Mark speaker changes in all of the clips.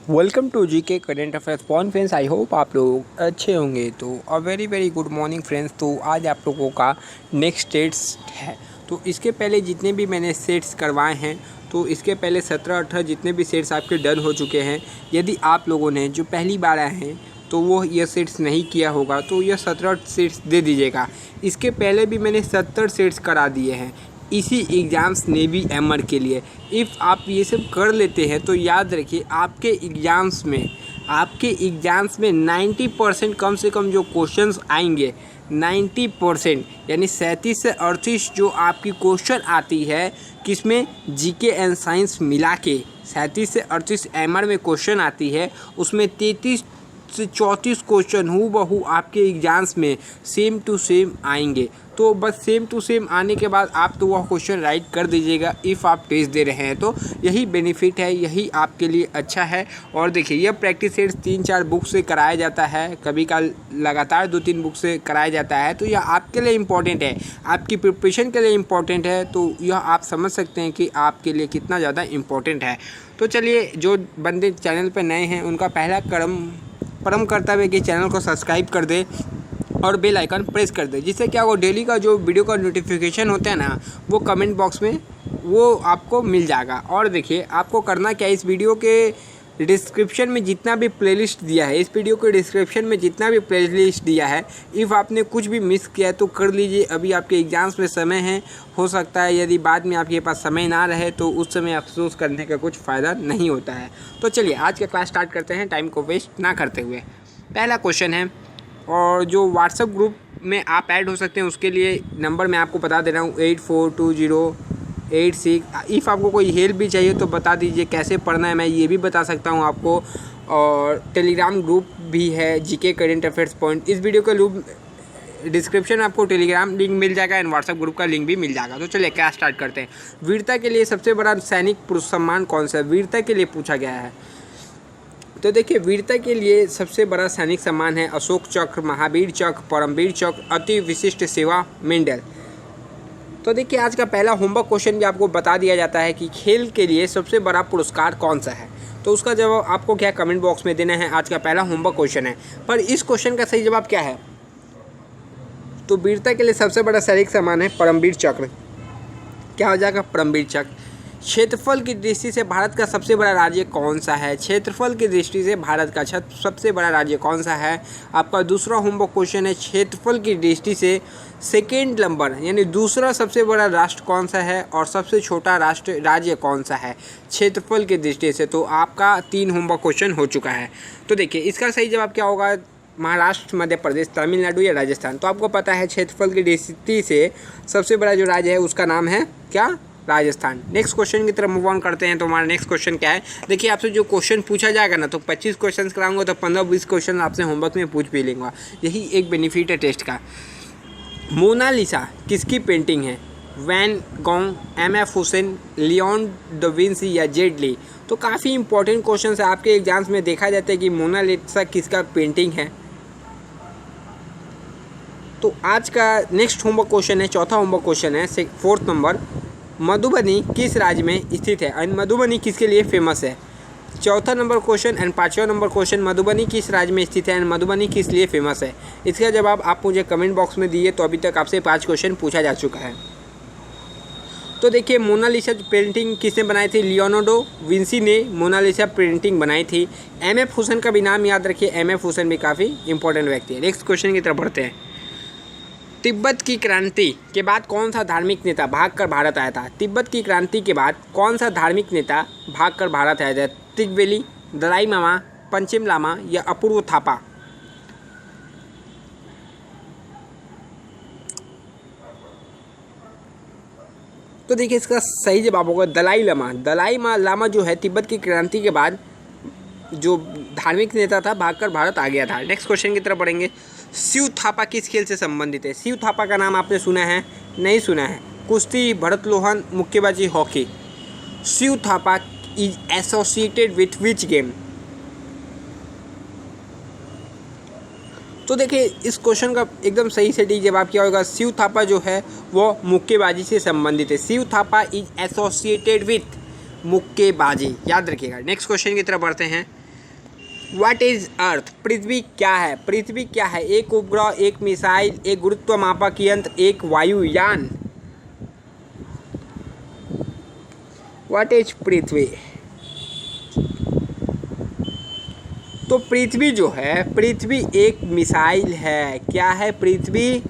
Speaker 1: Welcome to GK current affairs fun friends. I hope आप लोग अच्छे होंगे। तो a very good morning friends. तो आज आप लोगों का नेक्स्ट टेस्ट है। तो इसके पहले जितने भी मैंने सेट्स करवाए हैं, तो इसके पहले 17-18 जितने भी सेट्स आपके डन हो चुके हैं। यदि आप लोगों ने जो पहली बार आए हैं तो वो ये सेट्स नहीं किया होगा तो यह 17 सेट्स दे दीजिएगा। इसके पहले भी मैंने 70 सेट्स करा दिए हैं इसी एग्ज़ाम्स नेवी एमर के लिए। इफ़ आप ये सब कर लेते हैं तो याद रखिए आपके एग्ज़ाम्स में 90% कम से कम जो क्वेश्चंस आएंगे, 90% यानी 37 से 38 जो आपकी क्वेश्चन आती है, किसमें जीके एंड साइंस मिला के 37 से 38 एमआर में क्वेश्चन आती है, उसमें 33 से 34 क्वेश्चन हूबहू आपके एग्जाम्स में सेम टू सेम आएंगे। तो बस सेम टू सेम आने के बाद आप तो वह क्वेश्चन राइट कर दीजिएगा इफ़ आप टेस्ट दे रहे हैं। तो यही बेनिफिट है, यही आपके लिए अच्छा है। और देखिए यह प्रैक्टिस सेट्स 3-4 बुक से कराया जाता है, कभी कल लगातार 2-3 बुक से कराया जाता है। तो यह आपके लिए इम्पॉर्टेंट है, आपकी प्रिपरेशन के लिए इम्पॉर्टेंट है। तो यह आप समझ सकते हैं कि आपके लिए कितना ज़्यादा इम्पॉर्टेंट है। तो चलिए, जो बंदे चैनल पर नए हैं उनका पहला परम कर्तव्य है कि चैनल को सब्सक्राइब कर दे और बेल आइकन प्रेस कर दे, जिससे क्या वो डेली का जो वीडियो का नोटिफिकेशन होता है ना, वो कमेंट बॉक्स में वो आपको मिल जाएगा। और देखिए आपको करना क्या है, इस वीडियो के डिस्क्रिप्शन में जितना भी प्लेलिस्ट दिया है, इस वीडियो के डिस्क्रिप्शन में जितना भी प्लेलिस्ट दिया है, इफ़ आपने कुछ भी मिस किया है तो कर लीजिए। अभी आपके एग्ज़ाम्स में समय है, हो सकता है यदि बाद में आपके पास समय ना रहे तो उस समय अफसोस करने का कुछ फ़ायदा नहीं होता है। तो चलिए आज का क्लास स्टार्ट करते हैं टाइम को वेस्ट ना करते हुए। पहला क्वेश्चन है, और जो व्हाट्सएप ग्रुप में आप ऐड हो सकते हैं उसके लिए नंबर मैं आपको बता दे रहा हूँ 842086। इफ़ आपको कोई हेल्प भी चाहिए तो बता दीजिए कैसे पढ़ना है, मैं ये भी बता सकता हूँ आपको। और टेलीग्राम ग्रुप भी है जीके करेंट अफेयर्स पॉइंट। इस वीडियो का डिस्क्रिप्शन में आपको टेलीग्राम लिंक मिल जाएगा एंड व्हाट्सएप ग्रुप का लिंक भी मिल जाएगा। तो चलिए क्या स्टार्ट करते हैं। वीरता के लिए सबसे बड़ा सैनिक सम्मान कौन सा है, वीरता के लिए पूछा गया है। तो देखिए वीरता के लिए सबसे बड़ा सैनिक सम्मान है अशोक चक्र, महावीर चक्र, परमवीर चक्र, अति विशिष्ट सेवा मेडल। तो देखिए आज का पहला होमवर्क क्वेश्चन भी आपको बता दिया जाता है कि खेल के लिए सबसे बड़ा पुरस्कार कौन सा है। तो उसका जवाब आपको क्या कमेंट बॉक्स में देना है। आज का पहला होमवर्क क्वेश्चन है, पर इस क्वेश्चन का सही जवाब क्या है। तो वीरता के लिए सबसे बड़ा सैनिक सम्मान है परमवीर चक्र। क्या हो जाएगा, परमवीर चक्र। क्षेत्रफल की दृष्टि से भारत का सबसे बड़ा राज्य कौन सा है, क्षेत्रफल की दृष्टि से भारत का सबसे बड़ा राज्य कौन सा है। आपका दूसरा होमवर्क क्वेश्चन है, क्षेत्रफल की दृष्टि से सेकेंड नंबर यानी दूसरा सबसे बड़ा राष्ट्र कौन सा है और सबसे छोटा राज्य कौन सा है क्षेत्रफल की दृष्टि से। तो आपका 3 होमवर्क क्वेश्चन हो चुका है। तो देखिए इसका सही जवाब क्या होगा, महाराष्ट्र, मध्य प्रदेश, तमिलनाडु या राजस्थान। तो आपको पता है क्षेत्रफल की दृष्टि से सबसे बड़ा जो राज्य है उसका नाम है क्या, राजस्थान। नेक्स्ट क्वेश्चन की तरफ मूव ऑन करते हैं। तो हमारा नेक्स्ट क्वेश्चन क्या है, देखिए आपसे जो क्वेश्चन पूछा जाएगा ना, तो 25 क्वेश्चन कराऊंगा तो 15-20 क्वेश्चन आपसे होमवर्क में पूछ भी लेंगे। यही एक बेनिफिट है टेस्ट का। मोनालिसा किसकी पेंटिंग है, Van Gogh, M F. Husain, Leonardo da Vinci या जेट ली। तो काफ़ी इंपॉर्टेंट क्वेश्चन है, आपके एग्जाम्स में देखा जाता है कि मोनालिसा किसका पेंटिंग है। तो आज का नेक्स्ट होमवर्क क्वेश्चन है, चौथा होमवर्क क्वेश्चन है 4th नंबर, मधुबनी किस राज्य में स्थित है एंड मधुबनी किसके लिए फेमस है। चौथा नंबर क्वेश्चन एंड 5वां नंबर क्वेश्चन, मधुबनी किस राज्य में स्थित है एंड मधुबनी किस लिए फेमस है। इसका जवाब आप मुझे कमेंट बॉक्स में दिए। तो अभी तक आपसे 5 क्वेश्चन पूछा जा चुका है। तो देखिए मोनालिसा पेंटिंग किसने बनाई थी, लियोनार्डो विंसी ने मोनालिसा पेंटिंग बनाई थी। एम.एफ. हुसैन का भी नाम याद रखिए, एम.एफ. हुसैन भी काफ़ी इंपॉर्टेंट व्यक्ति है। नेक्स्ट क्वेश्चन की तरफ बढ़ते हैं। तिब्बत की क्रांति के बाद कौन सा धार्मिक नेता भागकर भारत आया था, तिब्बत की क्रांति के बाद कौन सा धार्मिक नेता भागकर भारत आया था। तिग्वेली, दलाई लामा, पंचेम लामा या अपूर्व थापा। तो देखिए इसका सही जवाब होगा दलाई लामा। दलाई लामा जो है तिब्बत की क्रांति के बाद जो धार्मिक नेता था भागकर भारत आ गया था। नेक्स्ट क्वेश्चन की तरफ बढ़ेंगे। शिव थापा किस खेल से संबंधित है, शिव थापा का नाम आपने सुना है, नहीं सुना है। कुश्ती, भारोत्तोलन, मुक्केबाजी, hockey. Shiv Thapa is associated with which game. तो देखिए इस क्वेश्चन का एकदम सही से डी जवाब क्या होगा, शिव थापा जो है वो मुक्केबाजी से संबंधित है। Shiv Thapa is associated with मुक्केबाजी, याद रखिएगा। नेक्स्ट क्वेश्चन की तरफ बढ़ते हैं। What is earth? पृथ्वी क्या है? पृथ्वी क्या है? एक उपग्रह, एक मिसाइल, एक गुरुत्वामापक यंत्र, एक वायुयान। व्हाट इज पृथ्वी? तो पृथ्वी जो है, पृथ्वी एक मिसाइल है। क्या है पृथ्वी?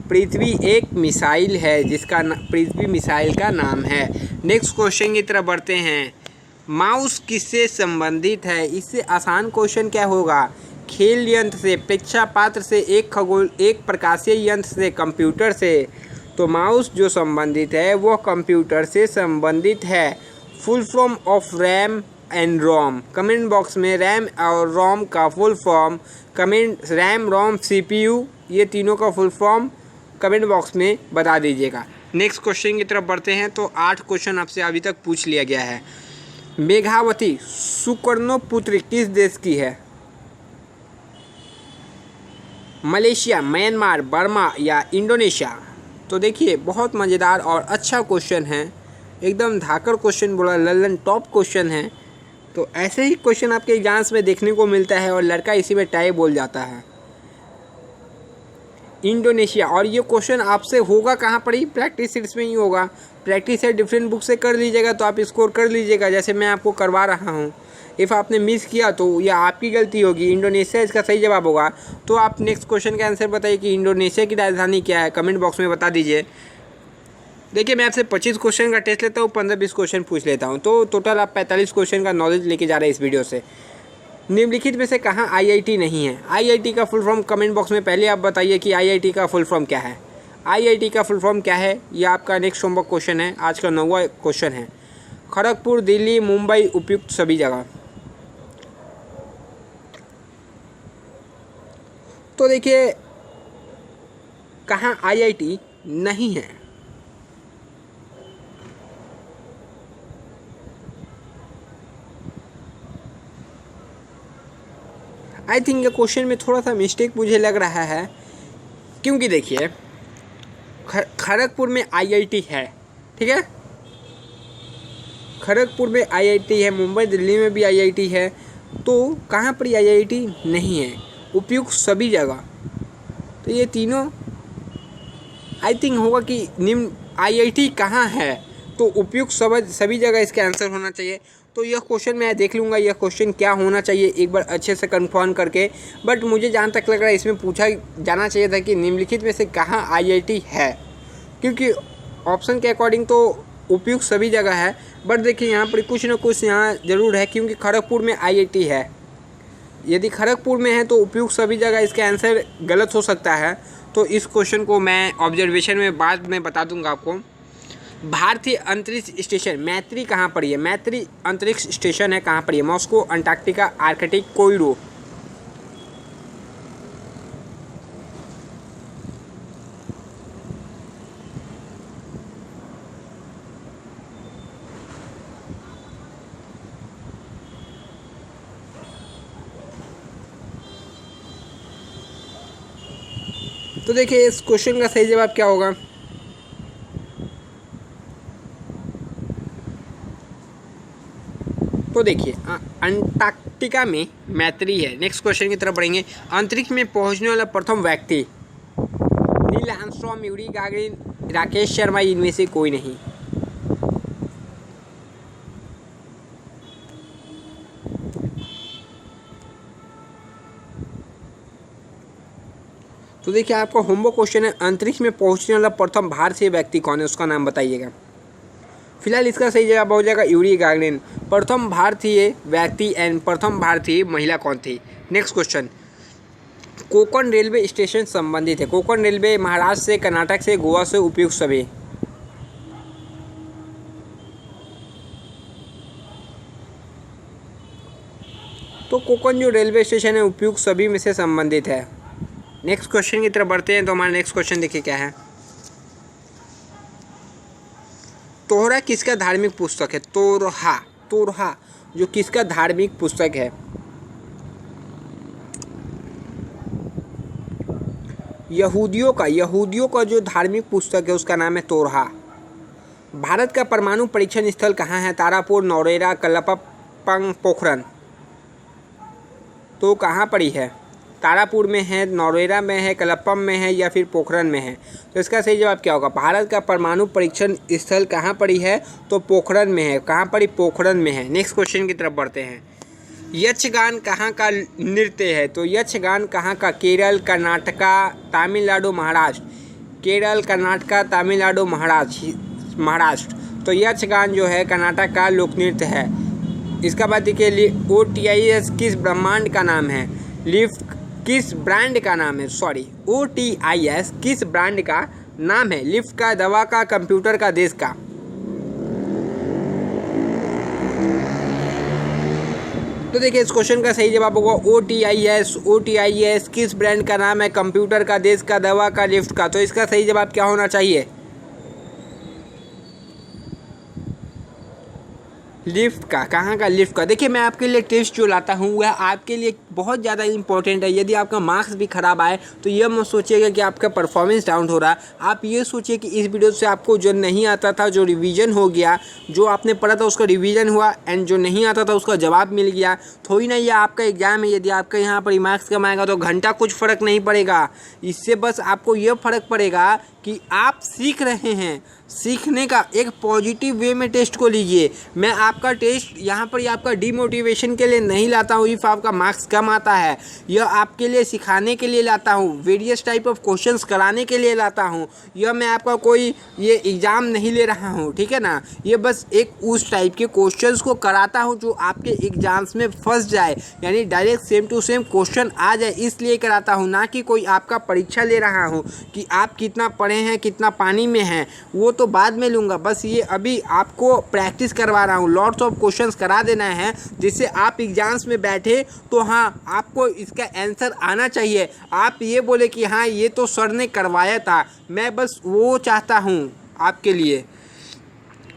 Speaker 1: पृथ्वी एक मिसाइल है जिसका पृथ्वी मिसाइल का नाम है। नेक्स्ट क्वेश्चन की तरफ बढ़ते हैं। माउस किससे संबंधित है? इससे आसान क्वेश्चन क्या होगा? खेल यंत्र से, प्रेक्षा पात्र से, एक प्रकाशीय यंत्र से, कंप्यूटर से। तो माउस जो संबंधित है वो कंप्यूटर से संबंधित है। Full form of RAM and ROM. Comment box में रैम और रोम का full form, RAM, ROM, CPU, ये तीनों का फुल फॉर्म कमेंट बॉक्स में बता दीजिएगा। नेक्स्ट क्वेश्चन की तरफ बढ़ते हैं। तो 8 क्वेश्चन आपसे अभी तक पूछ लिया गया है। मेघावती सुकर्णोपुत्री किस देश की है? मलेशिया, म्यांमार, बर्मा या इंडोनेशिया? तो देखिए, बहुत मज़ेदार और अच्छा क्वेश्चन है, एकदम धाकड़ क्वेश्चन बोला, लल्लन टॉप क्वेश्चन है। तो ऐसे ही क्वेश्चन आपके एग्जाम्स में देखने को मिलता है और लड़का इसी में टाई बोल जाता है। इंडोनेशिया। और ये क्वेश्चन आपसे होगा कहाँ पर ही? प्रैक्टिस सीट्स में ही होगा। प्रैक्टिस सेट डिफरेंट बुक से कर लीजिएगा तो आप स्कोर कर लीजिएगा, जैसे मैं आपको करवा रहा हूँ। इफ़ आपने मिस किया तो यह आपकी गलती होगी। इंडोनेशिया इसका सही जवाब होगा। तो आप नेक्स्ट क्वेश्चन का आंसर बताइए कि इंडोनेशिया की राजधानी क्या है, कमेंट बॉक्स में बता दीजिए। देखिए, मैं आपसे 25 क्वेश्चन का टेस्ट लेता हूँ, 15-20 क्वेश्चन पूछ लेता हूँ, तो टोटल आप 45 क्वेश्चन का नॉलेज लेके जा रहे हैं इस वीडियो से। निम्नलिखित में से कहाँ IIT नहीं है? IIT का फुल फॉर्म कमेंट बॉक्स में पहले आप बताइए कि IIT का फुल फॉर्म क्या है। IIT का फुल फॉर्म क्या है? ये आपका नेक्स्ट होमवर्क क्वेश्चन है, आज का 9वां क्वेश्चन है। खड़गपुर, दिल्ली, मुंबई, उपयुक्त सभी जगह। तो देखिए, कहाँ IIT नहीं है? आई थिंक ये क्वेश्चन में थोड़ा सा मिस्टेक मुझे लग रहा है, क्योंकि देखिए, खड़गपुर में IIT है, ठीक है, खड़गपुर में IIT है, मुंबई दिल्ली में भी IIT है, तो कहाँ पर IIT नहीं है? उपयुक्त सभी जगह। तो ये तीनों आई थिंक होगा कि निम्न IIT कहाँ है, तो उपयुक्त सभी जगह इसका आंसर होना चाहिए। तो यह क्वेश्चन मैं देख लूँगा, यह क्वेश्चन क्या होना चाहिए एक बार अच्छे से कंफर्म करके। बट मुझे जहाँ तक लग रहा है इसमें पूछा जाना चाहिए था कि निम्नलिखित में से कहाँ IIT है, क्योंकि ऑप्शन के अकॉर्डिंग तो उपयुक्त सभी जगह है। बट देखिए, यहाँ पर कुछ ना कुछ यहाँ ज़रूर है, क्योंकि खड़गपुर में IIT है। यदि खड़गपुर में है तो उपयुक्त सभी जगह इसका आंसर गलत हो सकता है। तो इस क्वेश्चन को मैं ऑब्जर्वेशन में बाद में बता दूंगा आपको। भारतीय अंतरिक्ष स्टेशन मैत्री कहाँ पर है? मैत्री अंतरिक्ष स्टेशन है कहाँ पर है? Moscow, Antarctica, Arctic, Cairo. तो देखिए, इस क्वेश्चन का सही जवाब क्या होगा? तो देखिए, अंटार्कटिका में मैत्री है। नेक्स्ट क्वेश्चन की तरफ बढ़ेंगे। अंतरिक्ष में पहुंचने वाला प्रथम व्यक्ति? Neil Armstrong, Yuri Gagarin, Rakesh Sharma, इनमें से कोई नहीं। तो देखिए, आपका होमवर्क क्वेश्चन है, अंतरिक्ष में पहुंचने वाला प्रथम भारतीय व्यक्ति कौन है, उसका नाम बताइएगा। फिलहाल इसका सही जवाब हो जाएगा यूरी गागरिन। प्रथम भारतीय व्यक्ति एंड प्रथम भारतीय महिला कौन थी? Next question, Konkan railway station संबंधित है? कोंकण रेलवे महाराष्ट्र से, कर्नाटक से, गोवा से, उपयुक्त सभी। तो कोंकण जो रेलवे स्टेशन है उपयुक्त सभी में से संबंधित है। नेक्स्ट क्वेश्चन की तरफ बढ़ते हैं। तो हमारा नेक्स्ट क्वेश्चन देखिए क्या है। तोहरा किसका धार्मिक पुस्तक है? तोरहा जो किसका धार्मिक पुस्तक है? यहूदियों का जो धार्मिक पुस्तक है उसका नाम है तोरहा। भारत का परमाणु परीक्षण स्थल कहाँ है? तारापुर, नौरेरा, कलपंग, पोखरण। तो कहाँ पड़ी है? तारापुर में है, नौरेरा में है, कलप्पम में है या फिर पोखरन में है? तो इसका सही जवाब क्या होगा? भारत का परमाणु परीक्षण स्थल कहाँ पड़ी है? तो पोखरन में है। कहाँ पड़ी? पोखरन में है। नेक्स्ट क्वेश्चन की तरफ बढ़ते हैं। यक्षगान कहाँ का नृत्य है? तो यक्षगान कहाँ का? केरल, कर्नाटका, तमिलनाडु, महाराष्ट्र। केरल, कर्नाटका, तमिलनाडु, महाराष्ट्र। तो यक्षगान जो है कर्नाटक का लोक नृत्य है। इसका बाद देखिए, OTIS किस ब्रह्मांड का नाम है? लिफ्ट किस ब्रांड का नाम है? OTIS किस ब्रांड का नाम है? लिफ्ट का, दवा का, कंप्यूटर का, देश का? तो देखिए इस क्वेश्चन का सही जवाब होगा OTIS किस ब्रांड का नाम है? कंप्यूटर का, देश का, दवा का, लिफ्ट का? तो इसका सही जवाब क्या होना चाहिए? लिफ्ट का। कहाँ का? लिफ्ट का। देखिए मैं आपके लिए टेस्ट जो लाता हूँ वह आपके लिए बहुत ज़्यादा इंपॉर्टेंट है। यदि आपका मार्क्स भी ख़राब आए तो यह मत सोचिएगा कि आपका परफॉर्मेंस डाउन हो रहा है। आप ये सोचिए कि इस वीडियो से आपको जो नहीं आता था, जो रिवीजन हो गया, जो आपने पढ़ा था उसका रिवीजन हुआ, एंड जो नहीं आता था उसका जवाब मिल गया। थोड़ी ना ये आपका एग्जाम है। यदि आपका यहाँ पर मार्क्स कम आएगा तो घंटा कुछ फ़र्क नहीं पड़ेगा। इससे बस आपको ये फ़र्क पड़ेगा कि आप सीख रहे हैं। सीखने का एक पॉजिटिव वे में टेस्ट को लीजिए। मैं आपका टेस्ट यहाँ पर आपका डिमोटिवेशन के लिए नहीं लाता हूँ इफ़ आपका मार्क्स कम आता है। यह आपके लिए सिखाने के लिए लाता हूँ, वेरियस टाइप ऑफ क्वेश्चंस कराने के लिए लाता हूँ। यह मैं आपका कोई ये एग्ज़ाम नहीं ले रहा हूँ, ठीक है ना। ये बस एक उस टाइप के क्वेश्चंस को कराता हूँ जो आपके एग्जाम्स में फंस जाए, यानी direct same to same question आ जाए, इसलिए कराता हूँ। ना कि कोई आपका परीक्षा ले रहा हूँ कि आप कितना पढ़े हैं, कितना पानी में हैं, वो तो बाद में लूँगा। बस ये अभी आपको प्रैक्टिस करवा रहा हूँ। लॉट्स ऑफ क्वेश्चंस करा देना है जिससे आप एग्जाम्स में बैठे तो हाँ आपको इसका आंसर आना चाहिए। आप ये बोले कि हाँ ये तो सर ने करवाया था। मैं बस वो चाहता हूँ आपके लिए।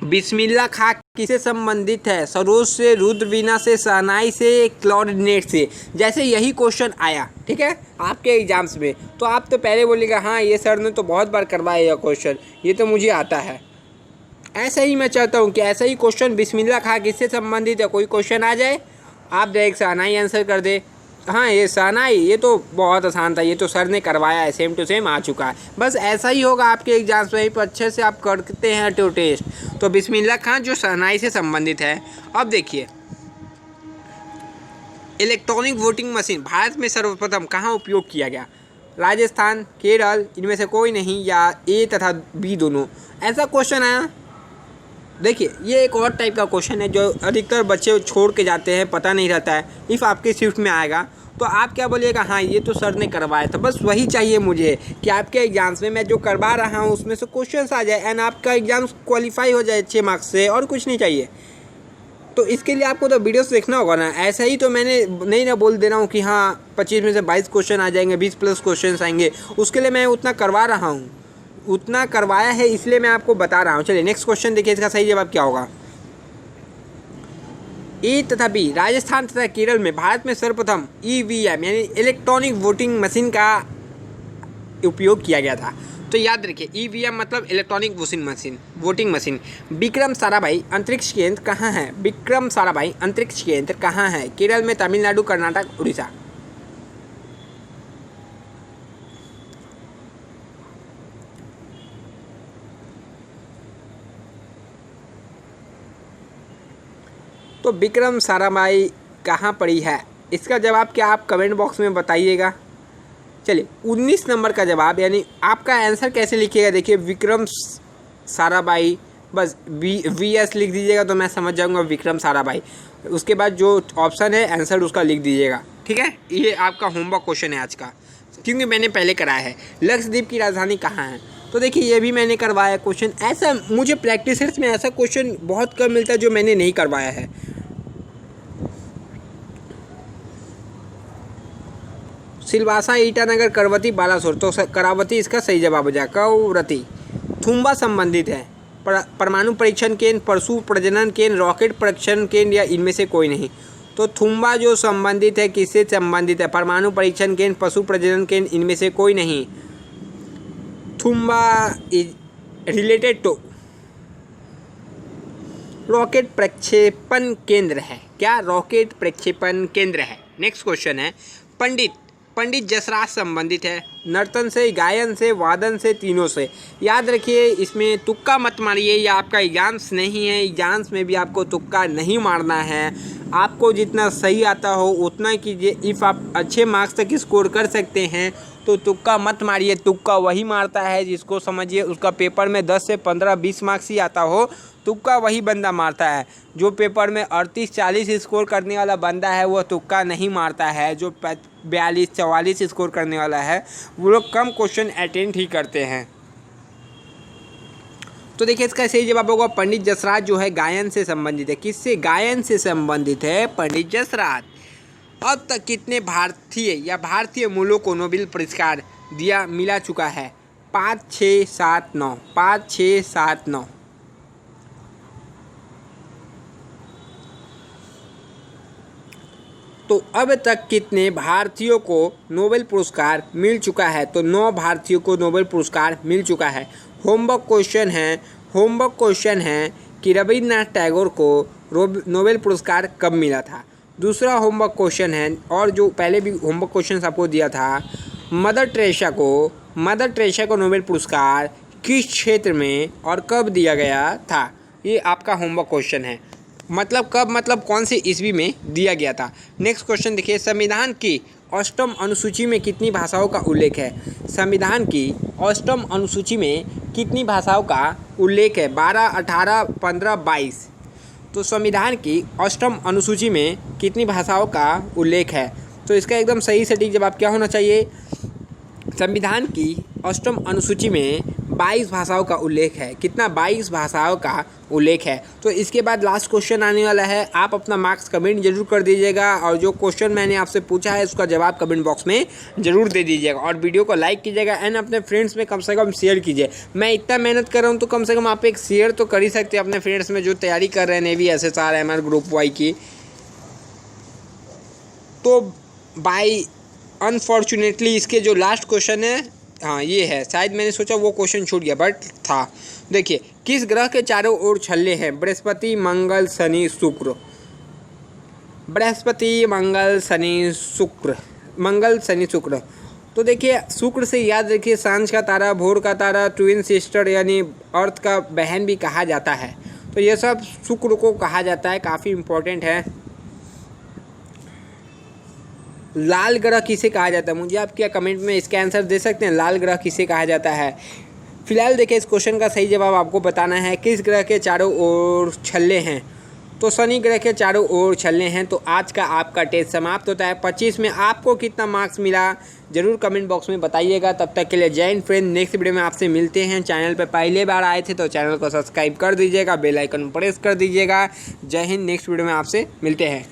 Speaker 1: बिस्मिल्लाह खां किससे संबंधित है? सरोज से, रुद्रवीणा से, शहनाई से, क्लॉरिनेट से? जैसे यही क्वेश्चन आया, ठीक है, आपके एग्जाम्स में, तो आप तो पहले बोलेगा हाँ ये सर ने तो बहुत बार करवाया यह क्वेश्चन, ये तो मुझे आता है। ऐसा ही मैं चाहता हूँ कि ऐसा ही क्वेश्चन बिस्मिल्लाह खां किससे संबंधित है कोई क्वेश्चन आ जाए, आप डायरेक्ट शहनाई आंसर कर दे। हाँ ये शहनाई, ये तो बहुत आसान था, ये तो सर ने करवाया है, सेम टू सेम आ चुका है। बस ऐसा ही होगा आपके एग्जाम्स में, पर अच्छे से आप करते हैं तो टेस्ट। तो बिस्मिल्लाह खां जो शहनाई से संबंधित है। अब देखिए, इलेक्ट्रॉनिक वोटिंग मशीन भारत में सर्वप्रथम कहाँ उपयोग किया गया? राजस्थान, केरल, इनमें से कोई नहीं, या ए तथा बी दोनों? ऐसा क्वेश्चन आया। देखिए ये एक और टाइप का क्वेश्चन है जो अधिकतर बच्चे छोड़ के जाते हैं, पता नहीं रहता है। इफ़ आपके शिफ्ट में आएगा तो आप क्या बोलिएगा? हाँ ये तो सर ने करवाया था। बस वही चाहिए मुझे कि आपके एग्जाम्स में मैं जो करवा रहा हूँ उसमें से क्वेश्चंस आ जाए एंड आपका एग्जाम क्वालिफाई हो जाए अच्छे मार्क्स से, और कुछ नहीं चाहिए। तो इसके लिए आपको तो वीडियोस देखना होगा ना। ऐसा ही तो मैंने नहीं ना बोल दे रहा हूँ कि हाँ 25 में से 22 क्वेश्चन आ जाएंगे, 20 प्लस क्वेश्चन आएंगे। उसके लिए मैं उतना करवा रहा हूँ, उतना करवाया है, इसलिए मैं आपको बता रहा हूँ। चलिए नेक्स्ट क्वेश्चन देखिए, इसका सही जवाब क्या होगा? ए तथा बी, राजस्थान तथा केरल में भारत में सर्वप्रथम EVM यानी इलेक्ट्रॉनिक वोटिंग मशीन का उपयोग किया गया था। तो याद रखिए EVM मतलब electronic voting machine. Vikram Sarabhai अंतरिक्ष केंद्र कहाँ है? विक्रम साराभाई अंतरिक्ष केंद्र कहाँ है? केरल में, तमिलनाडु, कर्नाटक, उड़ीसा? तो विक्रम साराभाई कहाँ पड़ी है? इसका जवाब क्या आप कमेंट बॉक्स में बताइएगा। चलिए 19 नंबर का जवाब, यानी आपका आंसर कैसे लिखिएगा? देखिए विक्रम साराभाई, बस VS लिख दीजिएगा तो मैं समझ जाऊंगा विक्रम साराभाई। उसके बाद जो ऑप्शन है आंसर उसका लिख दीजिएगा, ठीक है। ये आपका होमवर्क क्वेश्चन है आज का, क्योंकि मैंने पहले कराया है। लक्षद्वीप की राजधानी कहाँ है? तो देखिए ये भी मैंने करवाया क्वेश्चन। ऐसा मुझे प्रैक्टिस सेट्स में ऐसा क्वेश्चन बहुत कम मिलता है जो मैंने नहीं करवाया है। सिलवासा, ईटानगर, करवती, बालासोर? तो करावती इसका सही जवाब हो जाए, कवरती। थुम्बा संबंधित है परमाणु परीक्षण केंद्र, पशु प्रजनन केंद्र, रॉकेट परीक्षण केंद्र, या इनमें से कोई नहीं? तो थुम्बा जो संबंधित है किससे संबंधित है? परमाणु परीक्षण केंद्र, पशु प्रजनन केंद्र, इनमें से कोई नहीं। Thumba is related to rocket प्रक्षेपण केंद्र है। क्या? रॉकेट प्रक्षेपण केंद्र है। नेक्स्ट क्वेश्चन है पंडित। पंडित जसराज संबंधित है नर्तन से, गायन से, वादन से, तीनों से। याद रखिए इसमें तुक्का मत मारिए, ये आपका एग्जाम्स नहीं है, एग्जाम्स में भी आपको तुक्का नहीं मारना है। आपको जितना सही आता हो उतना कीजिए। इफ़ आप अच्छे मार्क्स तक स्कोर कर सकते हैं तो तुक्का मत मारिए। तुक्का वही मारता है जिसको समझिए उसका पेपर में 10 से 15 20 मार्क्स ही आता हो, तुक्का वही बंदा मारता है। जो पेपर में 38 40 स्कोर करने वाला बंदा है वो तुक्का नहीं मारता है। जो 42 44 स्कोर करने वाला है वो लोग कम क्वेश्चन अटेंड ही करते हैं। तो देखिए इसका सही जवाब होगा पंडित जसराज जो है गायन से संबंधित है। किससे? गायन से संबंधित है पंडित जसराज। अब तक कितने भारतीय या भारतीय मूलों को नोबेल पुरस्कार मिला चुका है? 5 6 7 9। 5 6 7 9। तो अब तक कितने भारतीयों को नोबेल पुरस्कार मिल चुका है? तो 9 भारतीयों को नोबेल पुरस्कार मिल चुका है। होमवर्क क्वेश्चन है कि रविन्द्रनाथ टैगोर को नोबेल पुरस्कार कब मिला था? दूसरा होमवर्क क्वेश्चन है, और जो पहले भी होमवर्क क्वेश्चन आपको दिया था, मदर टेरेसा को नोबेल पुरस्कार किस क्षेत्र में और कब दिया गया था? ये आपका होमवर्क क्वेश्चन है। मतलब कब, मतलब कौन सी ईस्वी में दिया गया था। नेक्स्ट क्वेश्चन देखिए, संविधान की 8वीं अनुसूची में कितनी भाषाओं का उल्लेख है? संविधान की 8वीं अनुसूची में कितनी भाषाओं का उल्लेख है? 12 18 15 22। तो संविधान की 8वीं अनुसूची में कितनी भाषाओं का उल्लेख है? तो इसका एकदम सही सटीक जवाब क्या होना चाहिए? संविधान की 8वीं अनुसूची में 22 भाषाओं का उल्लेख है। कितना? 22 भाषाओं का उल्लेख है। तो इसके बाद लास्ट क्वेश्चन आने वाला है। आप अपना मार्क्स कमेंट जरूर कर दीजिएगा और जो क्वेश्चन मैंने आपसे पूछा है उसका जवाब कमेंट बॉक्स में जरूर दे दीजिएगा और वीडियो को लाइक कीजिएगा एंड अपने फ्रेंड्स में कम से कम शेयर कीजिए। मैं इतना मेहनत कर रहा हूँ तो कम से कम आप एक शेयर तो कर ही सकते हैं अपने फ्रेंड्स में जो तैयारी कर रहे हैं Navy SSR MR group Y की। तो बाई अनफॉर्चुनेटली इसके जो लास्ट क्वेश्चन है, हाँ ये है, शायद मैंने सोचा वो क्वेश्चन छूट गया बट था। देखिए, किस ग्रह के चारों ओर छल्ले हैं? बृहस्पति, मंगल, शनि, शुक्र। बृहस्पति, मंगल, शनि, शुक्र। तो देखिए शुक्र से याद रखिए सांझ का तारा, भोर का तारा, ट्विन सिस्टर यानी अर्थ का बहन भी कहा जाता है। तो ये सब शुक्र को कहा जाता है, काफ़ी इम्पोर्टेंट है। लाल ग्रह किसे कहा जाता है? मुझे आप क्या कमेंट में इसका आंसर दे सकते हैं? लाल ग्रह किसे कहा जाता है? फिलहाल देखिए इस क्वेश्चन का सही जवाब आपको बताना है। किस ग्रह के चारों ओर छल्ले हैं? तो शनि ग्रह के चारों ओर छल्ले हैं। तो आज का आपका टेस्ट समाप्त होता है। 25 में आपको कितना मार्क्स मिला जरूर कमेंट बॉक्स में बताइएगा। तब तक के लिए जय हिंद फ्रेंड। नेक्स्ट वीडियो में आपसे मिलते हैं। चैनल पर पहले बार आए थे तो चैनल को सब्सक्राइब कर दीजिएगा, बेल आइकन प्रेस कर दीजिएगा। जय हिंद। नेक्स्ट वीडियो में आपसे मिलते हैं।